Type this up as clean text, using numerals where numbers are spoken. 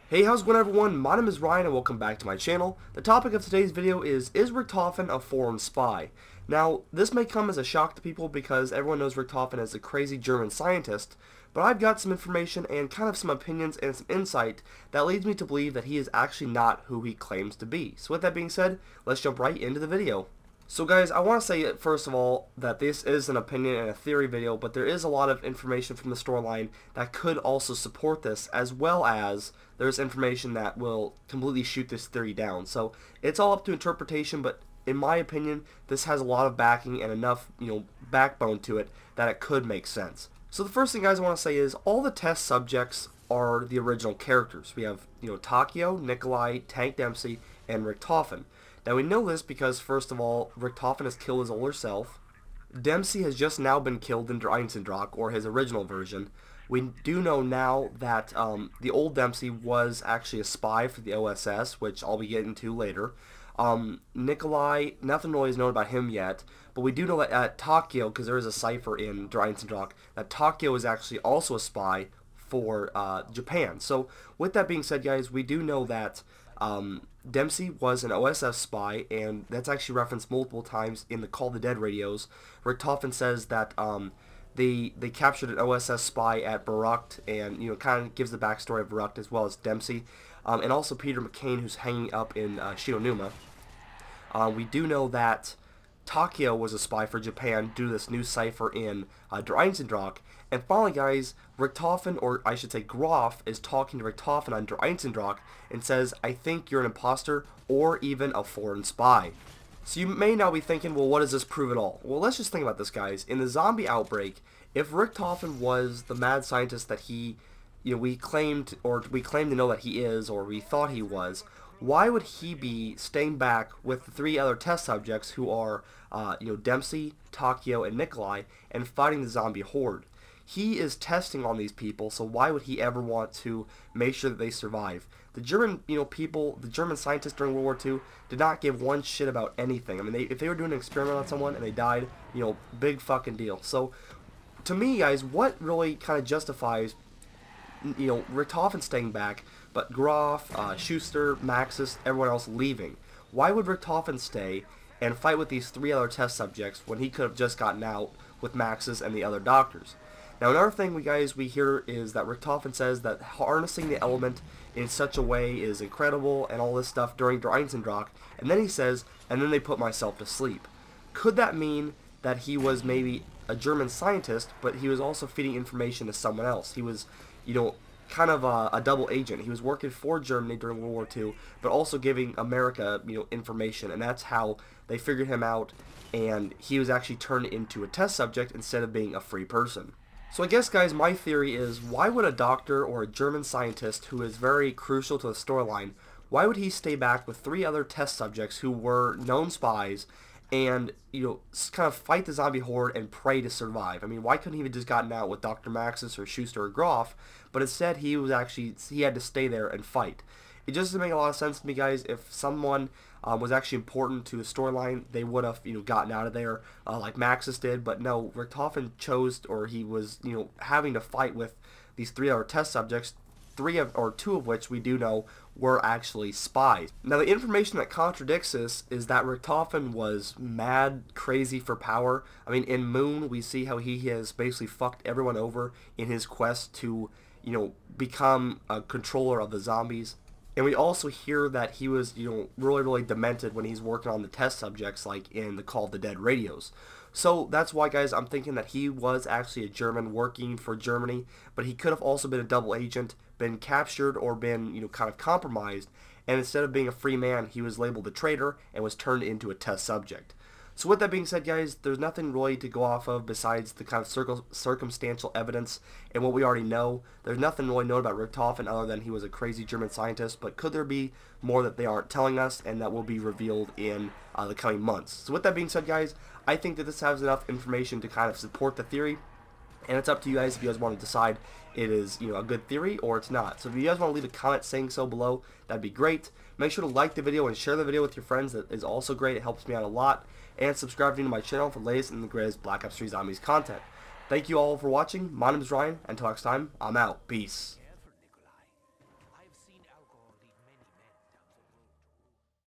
Hey, how's it going everyone? My name is Ryan and welcome back to my channel. The topic of today's video is Richtofen a foreign spy? Now, this may come as a shock to people because everyone knows Richtofen as a crazy German scientist, but I've got some information and kind of some opinions and some insight that leads me to believe that he is actually not who he claims to be. So with that being said, let's jump right into the video. So guys, I want to say first of all that this is an opinion and a theory video, but there is a lot of information from the storyline that could also support this, as well as there's information that will completely shoot this theory down. So it's all up to interpretation, but in my opinion, this has a lot of backing and enough, backbone to it that it could make sense. So the first thing, guys, I want to say is all the test subjects are the original characters. We have, Takio, Nikolai, Tank Dempsey, and Richtofen. Now we know this because, first of all, Richtofen has killed his older self. Dempsey has just now been killed in Der Einsendrach, or his original version. We do know now that the old Dempsey was actually a spy for the OSS, which I'll be getting to later. Nikolai, nothing really is known about him yet, but we do know that Takio, because there is a cipher in Der Einsendrach, that Takio is actually also a spy for Japan. So with that being said, guys, we do know that Dempsey was an OSS spy, and that's actually referenced multiple times in the Call the Dead radios. Richtofen says that they captured an OSS spy at Barucht, and kind of gives the backstory of Barucht as well as Dempsey, and also Peter McCain, who's hanging up in Shionuma. We do know that Takio was a spy for Japan due to this new cipher in Der Einsendrach. And finally, guys, Richtofen, or I should say Graf, is talking to Richtofen on Der Einsendrach and says, "I think you're an imposter or even a foreign spy." So you may now be thinking, well, what does this prove at all? Well, let's just think about this, guys. In the zombie outbreak, if Richtofen was the mad scientist that we claimed to know that he is, or we thought he was, why would he be staying back with the three other test subjects who are, Dempsey, Takio, and Nikolai, and fighting the zombie horde? He is testing on these people, so why would he ever want to make sure that they survive? The German, the German scientists during World War II did not give one shit about anything. I mean, if they were doing an experiment on someone and they died, big fucking deal. So, to me, guys, what really kind of justifies, Richtofen staying back, but Graf, Schuster, Maxis, everyone else leaving? Why would Richtofen stay and fight with these three other test subjects when he could have just gotten out with Maxis and the other doctors? Now, another thing we hear is that Richtofen says that harnessing the element in such a way is incredible and all this stuff during Der Einsendrach, and then he says, and then they put myself to sleep. Could that mean that he was maybe a German scientist, but he was also feeding information to someone else? He was, kind of a double agent. He was working for Germany during World War II, but also giving America, information, and that's how they figured him out, and he was actually turned into a test subject instead of being a free person. So I guess, guys, my theory is, why would a doctor or a German scientist who is very crucial to the storyline, why would he stay back with three other test subjects who were known spies and, kind of fight the zombie horde and pray to survive? I mean, why couldn't he have just gotten out with Dr. Maxis or Schuster or Graf, but instead he had to stay there and fight? It just doesn't make a lot of sense to me, guys. If someone was actually important to the storyline, they would have, gotten out of there like Maxis did. But no, Richtofen chose, or he was, having to fight with these three other test subjects, two of which we do know were actually spies. Now, the information that contradicts this is that Richtofen was mad crazy for power. I mean, in Moon, we see how he has basically fucked everyone over in his quest to, become a controller of the zombies. And we also hear that he was, really, really demented when he's working on the test subjects, like in the Call of the Dead radios. So that's why, guys, I'm thinking that he was actually a German working for Germany, but he could have also been a double agent, been captured, or been, kind of compromised, and instead of being a free man, he was labeled a traitor and was turned into a test subject. So with that being said, guys, there's nothing really to go off of besides the kind of circumstantial evidence and what we already know. There's nothing really known about Richtofen other than he was a crazy German scientist, but could there be more that they aren't telling us and that will be revealed in the coming months? So with that being said, guys, I think that this has enough information to kind of support the theory, and it's up to you guys if you guys want to decide it is, a good theory or it's not. So if you guys want to leave a comment saying so below, that'd be great. Make sure to like the video and share the video with your friends. That is also great. It helps me out a lot. And subscribe to my channel for the latest and the greatest Black Ops 3 Zombies content. Thank you all for watching. My name is Ryan. Until next time, I'm out. Peace.